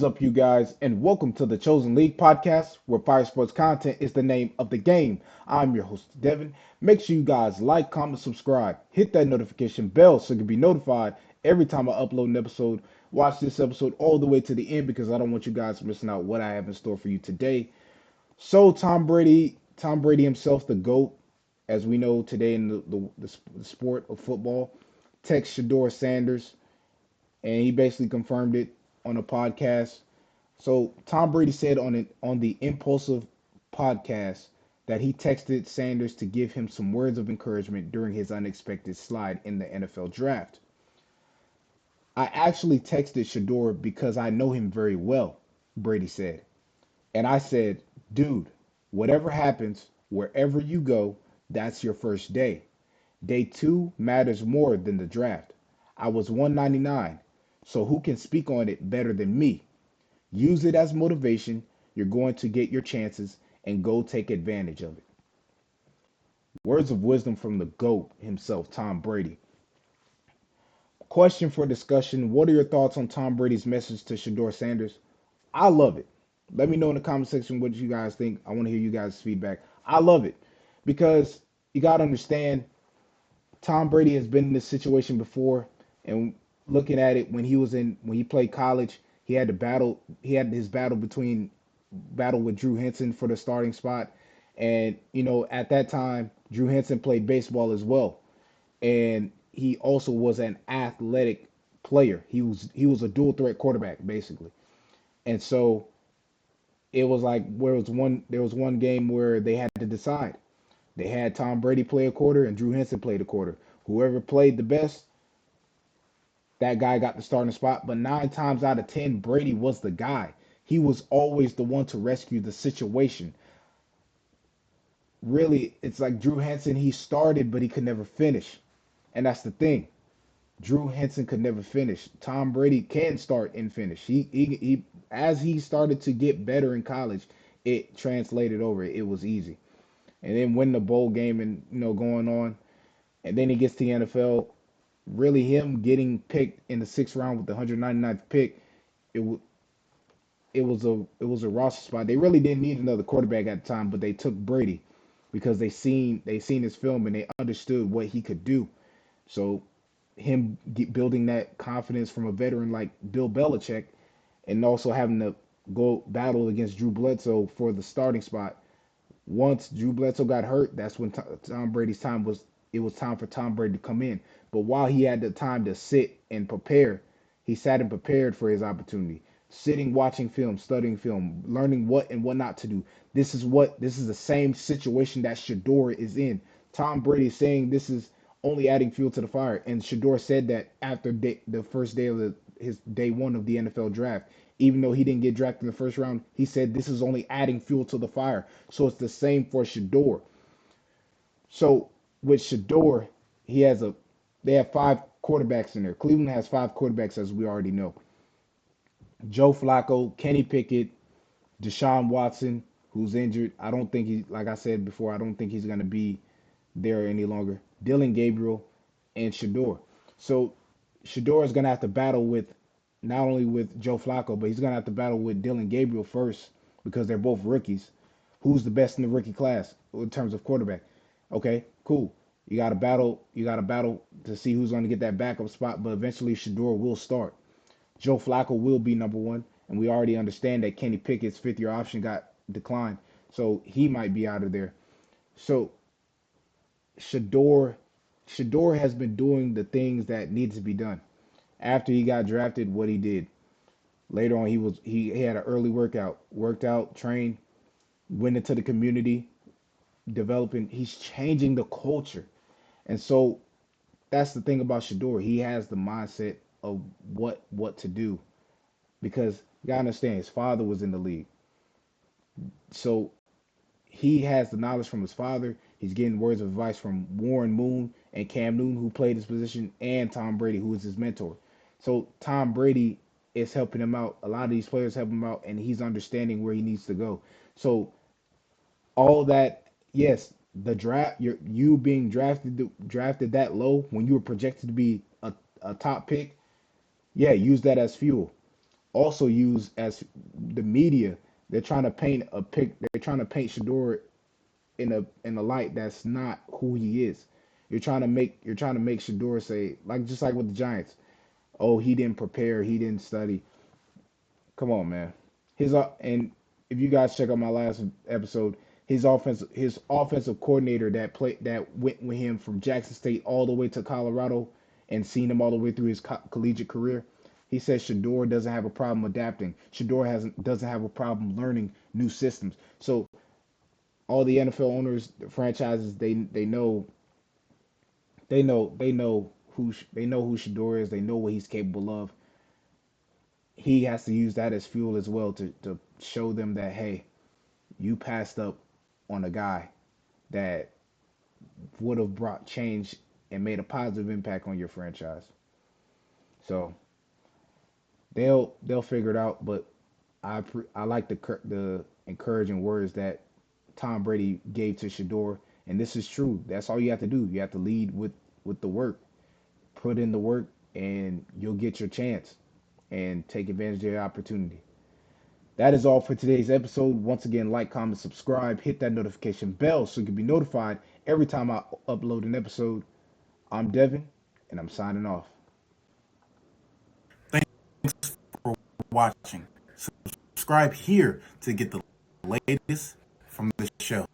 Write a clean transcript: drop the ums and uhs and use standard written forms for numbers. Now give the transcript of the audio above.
is up, you guys, and welcome to the Chosen League podcast, where fire sports content is the name of the game. I'm your host, Devin. Make sure you guys like, comment, subscribe, hit that notification bell so you can be notified every time I upload an episode. Watch this episode all the way to the end because I don't want you guys missing out what I have in store for you today. So, Tom Brady himself, the GOAT, as we know today in the sport of football, text Shedeur Sanders, and he basically confirmed it on a podcast. So Tom Brady said on the Impulsive podcast that he texted Sanders to give him some words of encouragement during his unexpected slide in the NFL draft. I actually texted Shedeur because I know him very well, Brady said. And I said, dude, whatever happens, wherever you go, that's your first day. Day two matters more than the draft. I was 199, so who can speak on it better than me? Use it as motivation. You're going to get your chances and go take advantage of it. Words of wisdom from the GOAT himself, Tom Brady. Question for discussion. What are your thoughts on Tom Brady's message to Shedeur Sanders? I love it. Let me know in the comment section what you guys think. I want to hear you guys' feedback. I love it because you got to understand Tom Brady has been in this situation before, and looking at it when he played college, he had his battle with Drew Henson for the starting spot, and at that time Drew Henson played baseball as well, and he also was an athletic player. He was a dual threat quarterback basically, and so it was like there was one game where they had to decide. They had Tom Brady play a quarter and Drew Henson played a quarter. Whoever played the best, that guy got the starting spot. But 9 times out of 10, Brady was the guy. He was always the one to rescue the situation. Really, it's like Drew Henson, he started, but he could never finish. And that's the thing. Drew Henson could never finish. Tom Brady can start and finish. He as he started to get better in college, it translated over. It was easy. And then win the bowl game and going on. And then he gets to the NFL. Really, him getting picked in the sixth round with the 199th pick, it it was a roster spot. They really didn't need another quarterback at the time, but they took Brady because they seen his film and they understood what he could do. So building that confidence from a veteran like Bill Belichick, and also having to go battle against Drew Bledsoe for the starting spot. Once Drew Bledsoe got hurt, that's when Tom Brady's time was. It was time for Tom Brady to come in. But while he had the time to sit and prepare, he sat and prepared for his opportunity. Sitting, watching film, studying film, learning what and what not to do. This is the same situation that Shedeur is in. Tom Brady is saying this is only adding fuel to the fire, and Shedeur said that after the first day of his day one of the NFL draft. Even though he didn't get drafted in the first round, he said this is only adding fuel to the fire. So it's the same for Shedeur. So with Shedeur, he has a they have 5 quarterbacks in there. Cleveland has 5 quarterbacks, as we already know. Joe Flacco, Kenny Pickett, Deshaun Watson, who's injured. I don't think like I said before, I don't think he's gonna be there any longer. Dylan Gabriel and Shedeur. So Shedeur is gonna have to battle with not only with Joe Flacco, but he's gonna have to battle with Dylan Gabriel first because they're both rookies. Who's the best in the rookie class in terms of quarterback? Okay, cool. You got to battle. You got to battle to see who's going to get that backup spot. But eventually, Shedeur will start. Joe Flacco will be number one, and we already understand that Kenny Pickett's fifth-year option got declined, so he might be out of there. So Shedeur, Shedeur has been doing the things that need to be done. After he got drafted, what he did later on, he had an early worked out, trained, went into the community, developing. He's changing the culture, and so that's the thing about Shedeur. He has the mindset of what to do because you gotta understand his father was in the league, so he has the knowledge from his father. He's getting words of advice from Warren Moon and Cam Newton, who played his position, and Tom Brady, who is his mentor. So Tom Brady is helping him out. A lot of these players help him out, and he's understanding where he needs to go. So all that, yes, the draft, you being drafted that low when you were projected to be a top pick, yeah, use that as fuel. also used as the media. They're trying to paint a pic. They're trying to paint Shedeur in a light that's not who he is. You're trying to make Shedeur say, like, just like with the Giants. Oh, he didn't prepare. He didn't study. Come on, man. And if you guys check out my last episode, his offensive coordinator that went with him from Jackson State all the way to Colorado and seen him all the way through his collegiate career. He says Shedeur doesn't have a problem adapting. Shedeur hasn't doesn't have a problem learning new systems. So all the NFL owners, the franchises, they know who Shedeur is. They know what he's capable of. He has to use that as fuel as well to show them that, hey, you passed up on a guy that would have brought change and made a positive impact on your franchise. So they'll figure it out. But I like the encouraging words that Tom Brady gave to Shedeur, and this is true. That's all you have to do. You have to lead with the work, put in the work, and you'll get your chance and take advantage of your opportunity. That is all for today's episode. Once again, like, comment, subscribe, hit that notification bell so you can be notified every time I upload an episode. I'm Devin, and I'm signing off. Thanks for watching. Subscribe here to get the latest from the show.